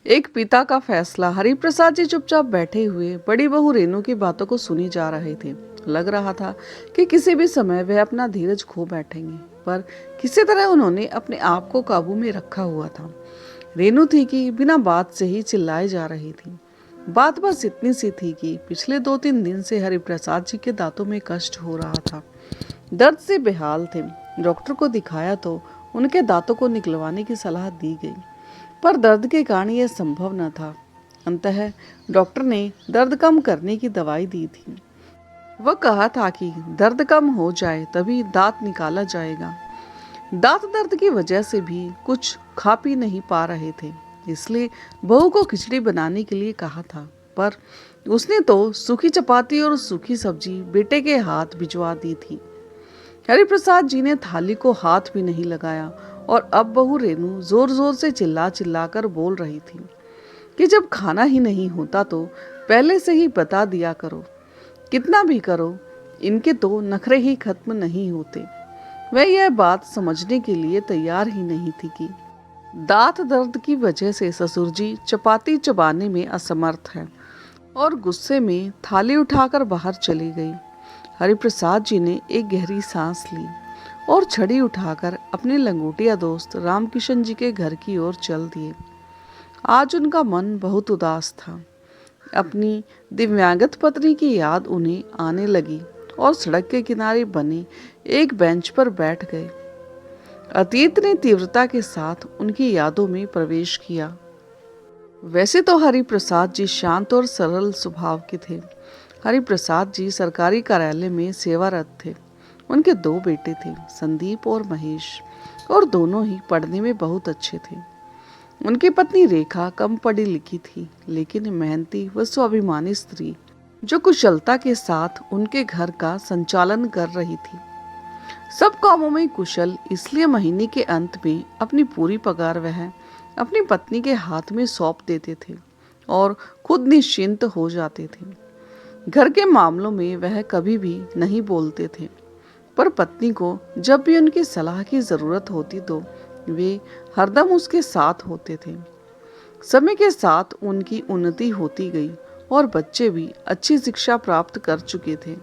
एक पिता का फैसला। हरिप्रसाद जी चुपचाप बैठे हुए बड़ी बहू रेनू की बातों को सुनी जा रहे थे। लग रहा था कि किसी भी समय वह अपना धीरज खो बैठेंगे, पर किसी तरह उन्होंने अपने आप को काबू में रखा हुआ था। रेनू थी कि बिना बात से ही चिल्लाई जा रही थी। बात बस इतनी सी थी कि पिछले 2-3 दिन से हरिप्रसाद जी के दांतों में कष्ट हो रहा था। दर्द से बेहाल थे। डॉक्टर को दिखाया तो उनके दांतों को निकलवाने की सलाह दी गई, पर दर्द के कारण यह संभव न था। अंततः डॉक्टर ने दर्द कम करने की दवाई दी थी। वह कहा था कि दर्द कम हो जाए तभी दांत निकाला जाएगा। दांत दर्द की वजह से भी कुछ खा पी नहीं पा रहे थे, इसलिए बहू को खिचड़ी बनाने के लिए कहा था, पर उसने तो सूखी चपाती और सूखी सब्जी बेटे के हाथ भिजवा दी थी। हरिप्रसाद जी ने थाली को हाथ भी नहीं लगाया और अब बहू रेनू जोर जोर से चिल्ला चिल्ला कर बोल रही थी कि जब खाना ही नहीं होता तो पहले से ही बता दिया करो। कितना भी करो, इनके तो नखरे ही खत्म नहीं होते। वह यह बात समझने के लिए तैयार ही नहीं थी कि दांत दर्द की वजह से ससुर जी चपाती चबाने में असमर्थ है, और गुस्से में थाली उठाकर बाहर चली गई। हरिप्रसाद जी ने एक गहरी सांस ली और छड़ी उठाकर अपने लंगोटिया दोस्त रामकिशन जी के घर की ओर चल दिए। आज उनका मन बहुत उदास था। अपनी दिव्यांगत पत्नी की याद उन्हें आने लगी और सड़क के किनारे बने एक बेंच पर बैठ गए। अतीत ने तीव्रता के साथ उनकी यादों में प्रवेश किया। वैसे तो हरिप्रसाद जी शांत और सरल स्वभाव के थे। हरिप्रसाद जी सरकारी कार्यालय में सेवारत थे। उनके 2 बेटे थे, संदीप और महेश, और दोनों ही पढ़ने में बहुत अच्छे थे। उनकी पत्नी रेखा कम पढ़ी लिखी थी, लेकिन मेहनती व स्वाभिमानी स्त्री जो कुशलता के साथ उनके घर का संचालन कर रही थी। सब कामों में कुशल, इसलिए महीने के अंत में अपनी पूरी पगार वह अपनी पत्नी के हाथ में सौंप देते थे और खुद निश्चिंत हो जाते थे। घर के मामलों में वह कभी भी नहीं बोलते थे, पर पत्नी को जब भी उनकी सलाह की जरूरत होती तो वे हरदम उसके साथ होते थे। समय के साथ उनकी उन्नति होती गई और बच्चे भी अच्छी शिक्षा प्राप्त कर चुके थे।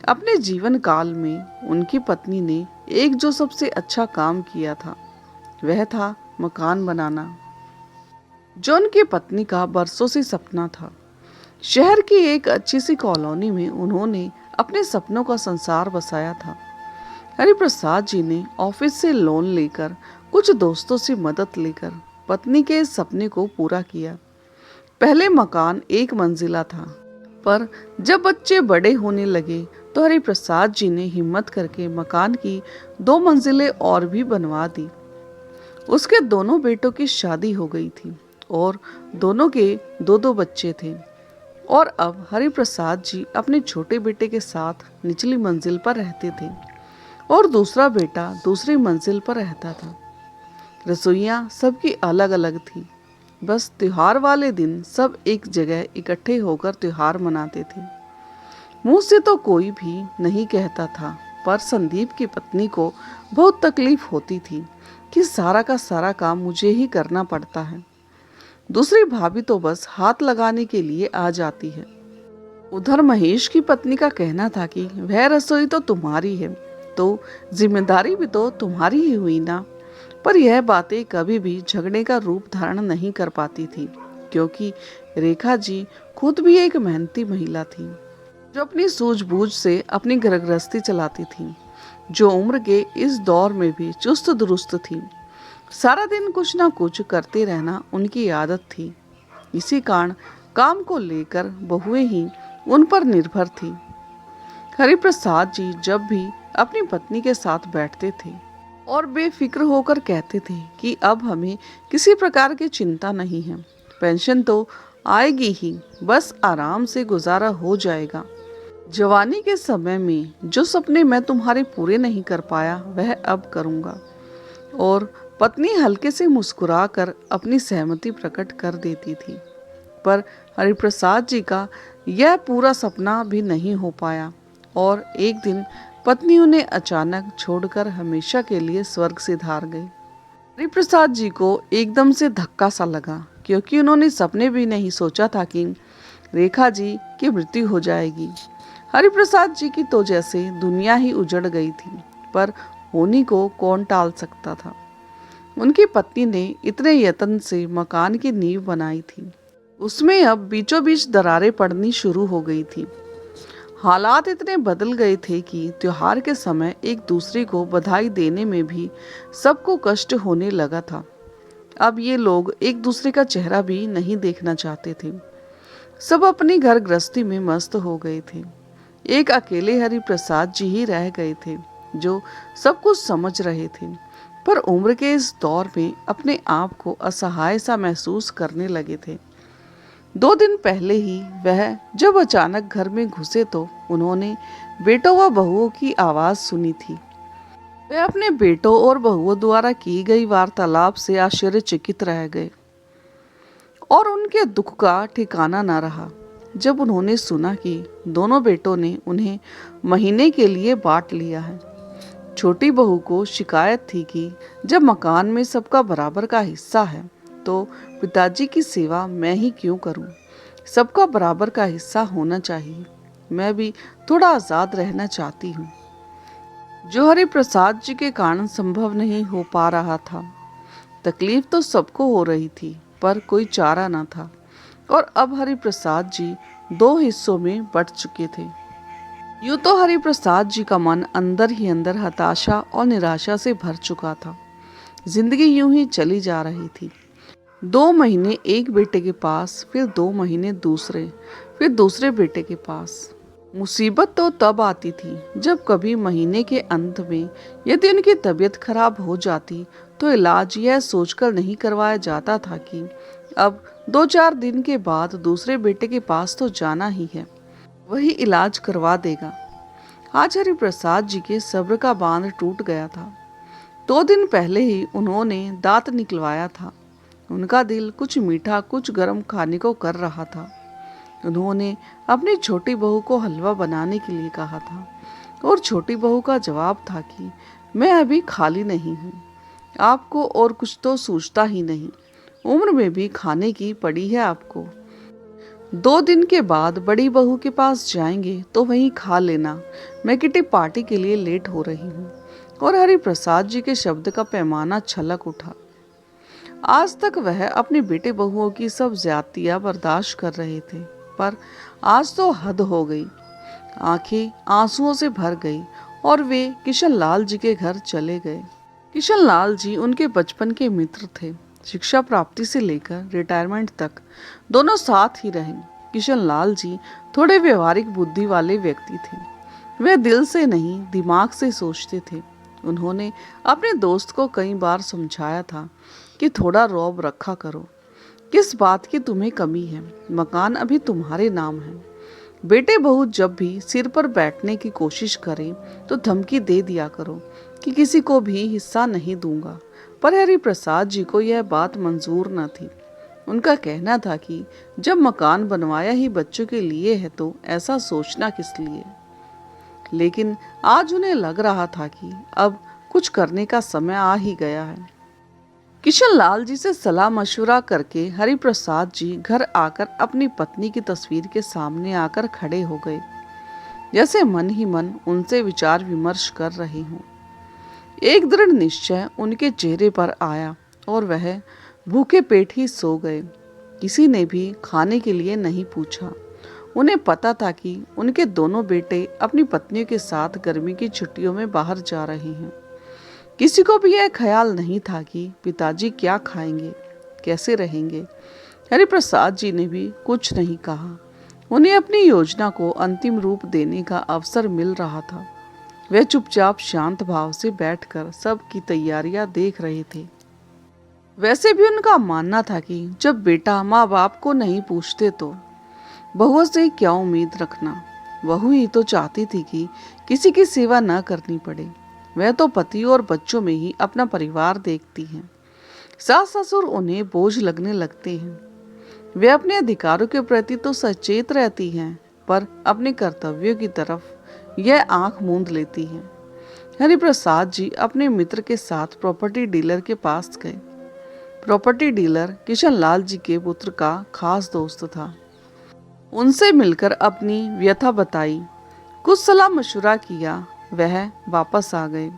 अपने जीवन काल में उनकी पत्नी ने एक जो सबसे अच्छा काम किया था, वह था मकान बनाना, जो उनकी पत्नी का बरसों से सपना था। शहर की एक अच्छी सी कॉलोनी में उन्होंने अपने सपनों का संसार बसाया था। हरिप्रसाद जी ने ऑफिस से लोन लेकर, कुछ दोस्तों से मदद लेकर पत्नी के इस सपने को पूरा किया। पहले मकान 1 मंजिला था, पर जब बच्चे बड़े होने लगे तो हरिप्रसाद जी ने हिम्मत करके मकान की 2 मंजिलें और भी बनवा दी। उसके दोनों बेटों की शादी हो गई थी और दोनों के 2-2 बच्चे थे, और अब हरिप्रसाद जी अपने छोटे बेटे के साथ निचली मंजिल पर रहते थे और दूसरा बेटा दूसरी मंजिल पर रहता था। रसोइयाँ सबकी अलग अलग थी। बस त्योहार वाले दिन सब एक जगह इकट्ठे होकर त्योहार मनाते थे। मुंह से तो कोई भी नहीं कहता था, पर संदीप की पत्नी को बहुत तकलीफ होती थी कि सारा का सारा काम मुझे ही करना पड़ता है। दूसरी भाभी तो बस हाथ लगाने के लिए आ जाती है। उधर महेश की पत्नी का कहना था कि वह रसोई तो तुम्हारी है, तो जिम्मेदारी भी तो तुम्हारी ही हुई ना। पर यह बातें कभी भी झगड़े का रूप धारण नहीं कर पाती थी, क्योंकि रेखा जी खुद भी एक मेहनती महिला थी, जो अपनी सूझबूझ से अपनी घर गृहस्थी चलाती थी, जो उम्र के इस दौर में भी चुस्त दुरुस्त थी। सारा दिन कुछ ना कुछ करते रहना उनकी आदत थी। इसी कारण काम को लेकर बहुएं ही उन पर निर्भर थी। हरिप्रसाद जी जब भी अपनी पत्नी के साथ बैठते थे और बेफिक्र होकर कहते थे कि अब हमें किसी प्रकार की चिंता नहीं है, पेंशन तो आएगी ही, बस आराम से गुजारा हो जाएगा। जवानी के समय में जो सपने मैं तुम्हारे पूरे नहीं कर पाया वह अब करूँगा। और पत्नी हल्के से मुस्कुराकर अपनी सहमति प्रकट कर देती थी। पर हरिप्रसाद जी का यह पूरा सपना भी नहीं हो पाया और एक दिन पत्नी उन्हें अचानक छोड़कर हमेशा के लिए स्वर्ग से धार गई। हरिप्रसाद जी को एकदम से धक्का सा लगा। क्योंकि उन्होंने सपने भी नहीं सोचा था कि रेखा जी की मृत्यु हो जाएगी। हरिप्रसाद जी की तो जैसे दुनिया ही उजड़ गई थी, पर होनी को कौन टाल सकता था। उनकी पत्नी ने इतने यत्न से मकान की नींव बनाई थी, उसमें अब बीचों बीच दरारें पड़नी शुरू हो गई थी। हालात इतने बदल गए थे कि त्योहार के समय एक दूसरे को बधाई देने में भी सबको कष्ट होने लगा था। अब ये लोग एक दूसरे का चेहरा भी नहीं देखना चाहते थे। सब अपनी घर गृहस्थी में मस्त हो गए थे। एक अकेले हरिप्रसाद जी ही रह गए थे जो सब कुछ समझ रहे थे, पर उम्र के इस दौर में अपने आप को असहाय सा महसूस करने लगे थे। 2 दिन पहले ही वह जब अचानक घर में घुसे तो उन्होंने बेटों व बहुओं की आवाज सुनी थी। वे अपने बेटों और बहुओं द्वारा की गई वार्तालाप से आश्चर्यचकित रह गए और उनके दुख का ठिकाना न रहा जब उन्होंने सुना कि दोनों बेटों ने उन्हें महीने के लिए बांट लिया है। छोटी बहू को शिकायत थी कि जब मकान में सबका बराबर का हिस्सा है तो पिताजी की सेवा मैं ही क्यों करूं? सबका बराबर का हिस्सा होना चाहिए। मैं भी थोड़ा आजाद रहना चाहती हूँ, जो हरिप्रसाद जी के कारण संभव नहीं हो पा रहा था। तकलीफ तो सबको हो रही थी, पर कोई चारा न था और अब हरिप्रसाद जी 2 हिस्सों में बंट चुके थे। यूं तो हरिप्रसाद जी का मन अंदर ही अंदर हताशा और निराशा से भर चुका था। जिंदगी यूं ही चली जा रही थी। 2 महीने एक बेटे के पास, फिर 2 महीने दूसरे, फिर दूसरे बेटे के पास। मुसीबत तो तब आती थी जब कभी महीने के अंत में यदि उनकी तबीयत खराब हो जाती तो इलाज यह सोचकर नहीं करवाया जाता था कि अब 2-4 दिन के बाद दूसरे बेटे के पास तो जाना ही है, वही इलाज करवा देगा। आज हरिप्रसाद जी के सब्र का बांध टूट गया था। 2 दिन पहले ही उन्होंने दांत निकलवाया था। उनका दिल कुछ मीठा कुछ गर्म खाने को कर रहा था। उन्होंने अपनी छोटी बहू को हलवा बनाने के लिए कहा था और छोटी बहू का जवाब था कि मैं अभी खाली नहीं हूँ, आपको और कुछ तो सूझता ही नहीं, उम्र में भी खाने की पड़ी है आपको। 2 दिन के बाद बड़ी बहू के पास जाएंगे तो वहीं खा लेना, मैं किटी पार्टी के लिए लेट हो रही हूँ। और हरिप्रसाद जी के शब्द का पैमाना छलक उठा। आज तक वह अपने बेटे बहुओं की सब ज्यादतियां बर्दाश्त कर रहे थे, पर आज तो हद हो गई। आंखें आंसुओं से भर गई और वे किशन लाल जी के घर चले गए। किशन लाल जी उनके बचपन के मित्र थे। शिक्षा प्राप्ति से लेकर रिटायरमेंट तक दोनों साथ ही रहे। किशन लाल जी थोड़े व्यवहारिक बुद्धि वाले व्यक्ति थे। वे दिल से नहीं दिमाग से सोचते थे। उन्होंने अपने दोस्त को कई बार समझाया था कि थोड़ा रौब रखा करो, किस बात की तुम्हें कमी है, मकान अभी तुम्हारे नाम है। बेटे बहू जब भी सिर पर बैठने की कोशिश करें तो धमकी दे दिया करो कि किसी को भी हिस्सा नहीं दूंगा। पर हरिप्रसाद जी को यह बात मंजूर न थी। उनका कहना था कि जब मकान बनवाया ही बच्चों के लिए है तो ऐसा सोचना किस लिए। लेकिन आज उन्हें लग रहा था कि अब कुछ करने का समय आ ही गया है। किशन लाल जी से सलाह मशवरा करके हरिप्रसाद जी घर आकर अपनी पत्नी की तस्वीर के सामने आकर खड़े हो गए, जैसे मन ही मन उनसे विचार विमर्श कर रहे हों। एक दृढ़ निश्चय उनके चेहरे पर आया और वह भूखे पेट ही सो गए। किसी ने भी खाने के लिए नहीं पूछा। उन्हें पता था कि उनके दोनों बेटे अपनी पत्नियों के साथ गर्मी की छुट्टियों में बाहर जा रहे हैं। किसी को भी यह ख्याल नहीं था कि पिताजी क्या खाएंगे, कैसे रहेंगे। हरिप्रसाद जी ने भी कुछ नहीं कहा। उन्हें अपनी योजना को अंतिम रूप देने का अवसर मिल रहा था। वे चुपचाप शांत भाव से बैठकर सब की तैयारियां देख रहे थे। वैसे भी उनका मानना था कि जब बेटा माँ बाप को नहीं पूछते तो बहुओं से क्या उम्मीद रखना। बहू ही तो चाहती थी कि किसी की सेवा न करनी पड़े। वह तो पति और बच्चों में ही अपना परिवार देखती हैं। सास ससुर उन्हें बोझ लगने लगते हैं। वे अपने अधिकारों के प्रति तो सचेत रहती हैं, पर अपने कर्तव्यों की तरफ यह आंख मूंद लेती हैं। हरिप्रसाद जी अपने मित्र के साथ प्रॉपर्टी डीलर के पास गए। प्रॉपर्टी डीलर किशनलाल जी के पुत्र का खास दोस्त था। उनसे मिलकर अपनी व्यथा बताई, कुछ सलाह मशुरा किया, वह वापस आ गए।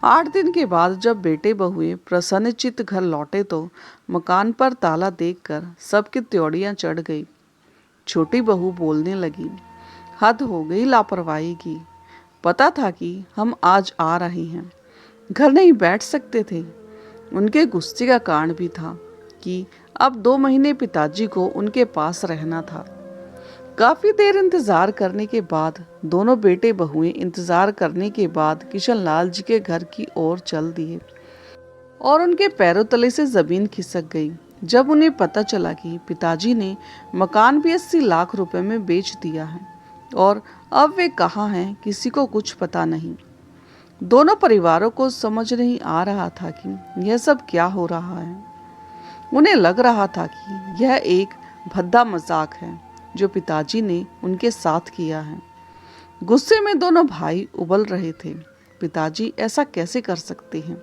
8 दिन के बाद जब बेटे बहुएं प्रसन्नचित्त घर लौटे तो मकान पर ताला देखकर सबकी त्योड़ियां चढ़ गई। छोटी बहू बोलने लगी, हद हो गई लापरवाही की। पता था कि हम आज आ रहे हैं, घर नहीं बैठ सकते थे। उनके गुस्से का कारण भी था कि अब 2 महीने पिताजी को उनके पास रहना था। काफी देर इंतजार करने के बाद दोनों बेटे बहुएं इंतजार करने के बाद किशनलाल जी के घर की ओर चल दिए और उनके पैरों तले से जमीन खिसक गई जब उन्हें पता चला कि पिताजी ने मकान भी 80 लाख रुपए में बेच दिया है और अब वे कहाँ हैं किसी को कुछ पता नहीं। दोनों परिवारों को समझ नहीं आ रहा था कि यह सब क्या हो रहा है। उन्हें लग रहा था कि यह एक भद्दा मजाक है जो पिताजी ने उनके साथ किया है। गुस्से में दोनों भाई उबल रहे थे। पिताजी ऐसा कैसे कर सकते हैं?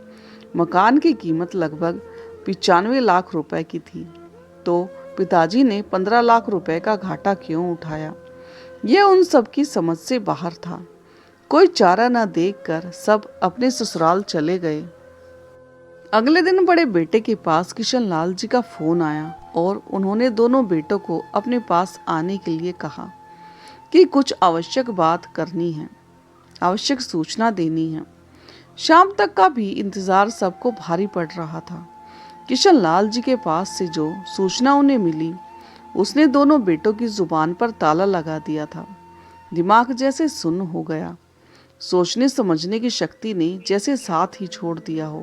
मकान की कीमत लगभग 95 लाख रुपए की थी, तो पिताजी ने 15 लाख रुपए का घाटा क्यों उठाया? यह उन सब की समझ से बाहर था। कोई चारा न देखकर सब अपने ससुराल चले गए। अगले दिन बड़े बेटे के पास किशनलाल जी का फोन आया और उन्होंने दोनों बेटों को अपने पास आने के लिए कहा कि कुछ आवश्यक बात करनी है, आवश्यक सूचना देनी है। शाम तक का भी इंतजार सबको भारी पड़ रहा था। किशनलाल जी के पास से जो सूचना उन्हें मिली उसने दोनों बेटों की जुबान पर ताला लगा दिया था। दिमाग जैसे सुन्न हो गया। सोचने समझने की शक्ति ने जैसे साथ ही छोड़ दिया हो।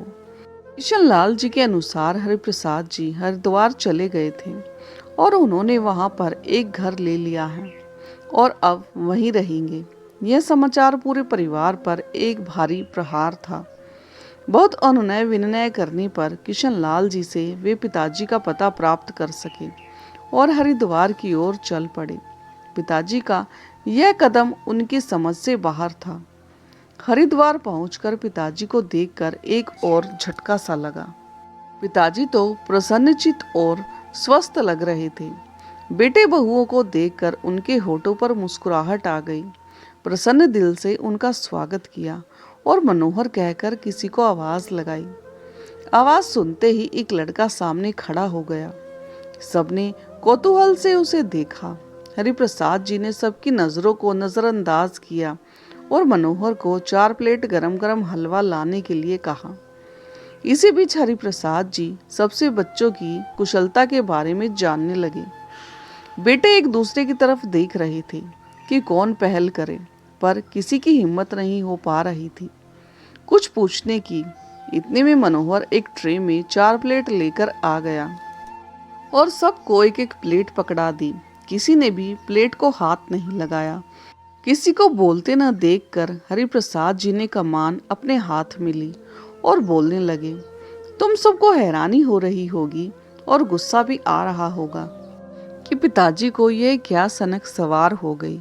किशनलाल जी के अनुसार हरिप्रसाद जी हरिद्वार चले गए थे और उन्होंने वहां पर एक घर ले लिया है और अब वहीं रहेंगे। यह समाचार पूरे परिवार पर एक भारी प्रहार था। बहुत अनुनय विनय करने पर किशनलाल जी से वे पिताजी का पता प्राप्त कर सके और हरिद्वार की ओर चल पड़े। पिताजी का यह कदम उनकी समझ से बाहर था। हरिद्वार पहुंचकर पिताजी को देखकर एक और झटका सा लगा। पिताजी तो प्रसन्नचित्त और स्वस्थ लग रहे थे। बेटे बहुओं को देखकर उनके होठों पर मुस्कुराहट आ गई। प्रसन्न दिल से उनका स्वागत किया और मनोहर कहकर किसी को आवाज लगाई। आवाज सुनते ही एक लड़का सामने खड़ा हो गया। सबने कौतूहल से उसे देखा। हरिप्रसाद जी ने सबकी नजरों को नजरअंदाज किया और मनोहर को 4 प्लेट गरम गरम हलवा लाने के लिए कहा। इसी बीच हरिप्रसाद जी सबसे बच्चों की कुशलता के बारे में जानने लगे। बेटे एक दूसरे की तरफ देख रहे थे कि कौन पहल करे, पर किसी की हिम्मत नहीं हो पा रही थी कुछ पूछने की। इतने में मनोहर एक ट्रे में 4 प्लेट लेकर आ गया और सबको एक एक प्लेट पकड़ा दी। किसी ने भी प्लेट को हाथ नहीं लगाया। किसी को बोलते न देखकर हरिप्रसाद जी ने कमान अपने हाथ में ली और बोलने लगे, तुम सबको हैरानी हो रही होगी और गुस्सा भी आ रहा होगा कि पिताजी को यह क्या सनक सवार हो गई,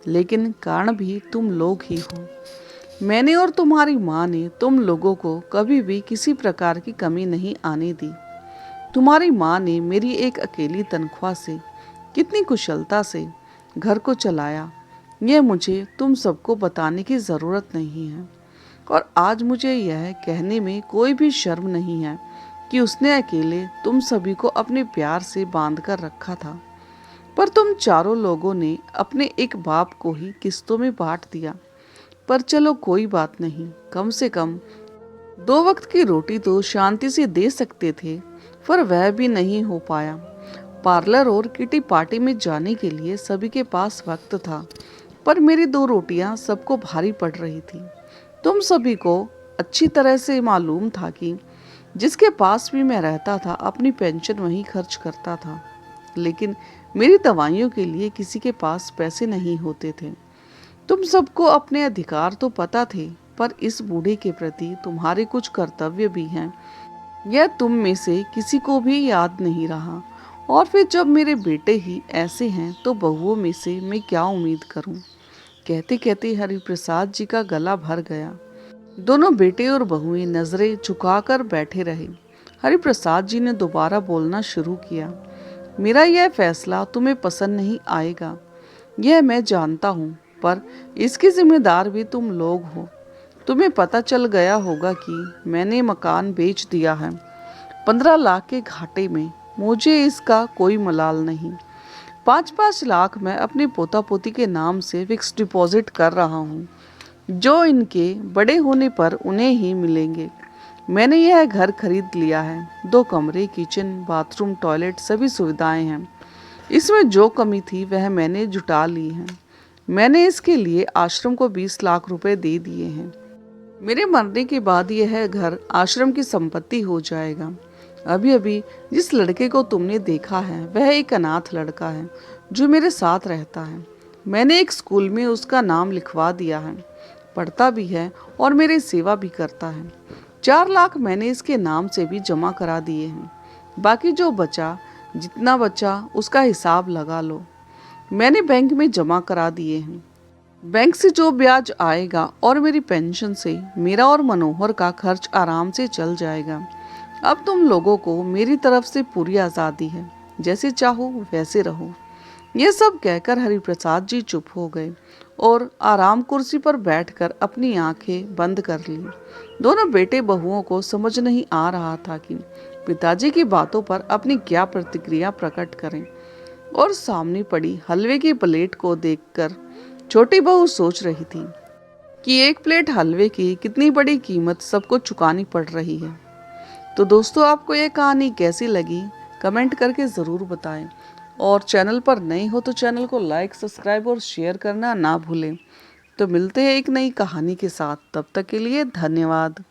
लेकिन कारण भी तुम लोग ही हो। मैंने और तुम्हारी माँ ने तुम लोगों को कभी भी किसी प्रकार की कमी नहीं आने दी। तुम्हारी माँ ने मेरी एक अकेली तनख्वाह से कितनी कुशलता से घर को चलाया, यह मुझे तुम सबको बताने की ज़रूरत नहीं है। और आज मुझे यह कहने में कोई भी शर्म नहीं है कि उसने अकेले तुम सभी को अपने प्यार से बांध कर रखा था, पर तुम चारों लोगों ने अपने एक बाप को ही किस्तों में बांट दिया। पर चलो कोई बात नहीं, कम से कम 2 वक्त की रोटी तो शांति से दे सकते थे, पर वह भी नहीं हो पाया। पार्लर और किटी पार्टी में जाने के लिए सभी के पास वक्त था, पर मेरी 2 रोटियां सबको भारी पड़ रही थी। तुम सभी को अच्छी तरह से मालूम था कि जिसके पास भी मैं रहता था अपनी पेंशन वहीं खर्च करता था, लेकिन मेरी दवाइयों के लिए किसी के पास पैसे नहीं होते थे। तुम सबको अपने अधिकार तो पता थे, पर इस बूढ़े के प्रति तुम्हारे कुछ कर्तव्य भी हैं, यह तुम में से किसी को भी याद नहीं रहा। और फिर जब मेरे बेटे ही ऐसे हैं तो बहुओं में से मैं क्या उम्मीद करूं? कहते कहते हरिप्रसाद जी का गला भर गया। दोनों बेटे और बहुएं नजरें झुकाकर बैठे रहे। हरिप्रसाद जी ने दोबारा बोलना शुरू किया। मेरा यह फैसला तुम्हें पसंद नहीं आएगा, यह मैं जानता हूँ, पर इसकी जिम्मेदार भी तुम लोग हो। तुम्हें पता चल गया होगा कि मैंने मकान बेच दिया है 15 लाख के घाटे में। मुझे इसका कोई मलाल नहीं। 5-5 लाख मैं अपने पोता पोती के नाम से फिक्स डिपॉजिट कर रहा हूँ, जो इनके बड़े होने पर उन्हें ही मिलेंगे। मैंने यह घर खरीद लिया है। 2 कमरे, किचन, बाथरूम, टॉयलेट, सभी सुविधाएं हैं। इसमें जो कमी थी वह मैंने जुटा ली है। मैंने इसके लिए आश्रम को 20 लाख रुपए दे दिए हैं। मेरे मरने के बाद यह घर आश्रम की संपत्ति हो जाएगा। अभी अभी जिस लड़के को तुमने देखा है वह एक अनाथ लड़का है जो मेरे साथ रहता है। मैंने एक स्कूल में उसका नाम लिखवा दिया है, पढ़ता भी है और मेरी सेवा भी करता है। 4 लाख मैंने इसके नाम से भी जमा करा दिए हैं। बाकी जो बचा, जितना बचा उसका हिसाब लगा लो। मैंने बैंक में जमा करा दिए हैं। बैंक से जो ब्याज आएगा और मेरी पेंशन से मेरा और मनोहर का खर्च आराम से चल जाएगा। अब तुम लोगों को मेरी तरफ से पूरी आज़ादी है, जैसे चाहो वैसे रहो। यह सब कहकर हरिप्रसाद जी चुप हो गए और आराम कुर्सी पर बैठकर अपनी आंखें बंद कर ली। दोनों बेटे बहुओं को समझ नहीं आ रहा था कि पिताजी की बातों पर अपनी क्या प्रतिक्रिया प्रकट करें, और सामने पड़ी हलवे की प्लेट को देखकर छोटी बहू सोच रही थी कि एक प्लेट हलवे की कितनी बड़ी कीमत सबको चुकानी पड़ रही है। तो दोस्तों, आपको ये कहानी कैसी लगी कमेंट करके ज़रूर बताएं, और चैनल पर नए हो तो चैनल को लाइक, सब्सक्राइब और शेयर करना ना भूलें। तो मिलते हैं एक नई कहानी के साथ, तब तक के लिए धन्यवाद।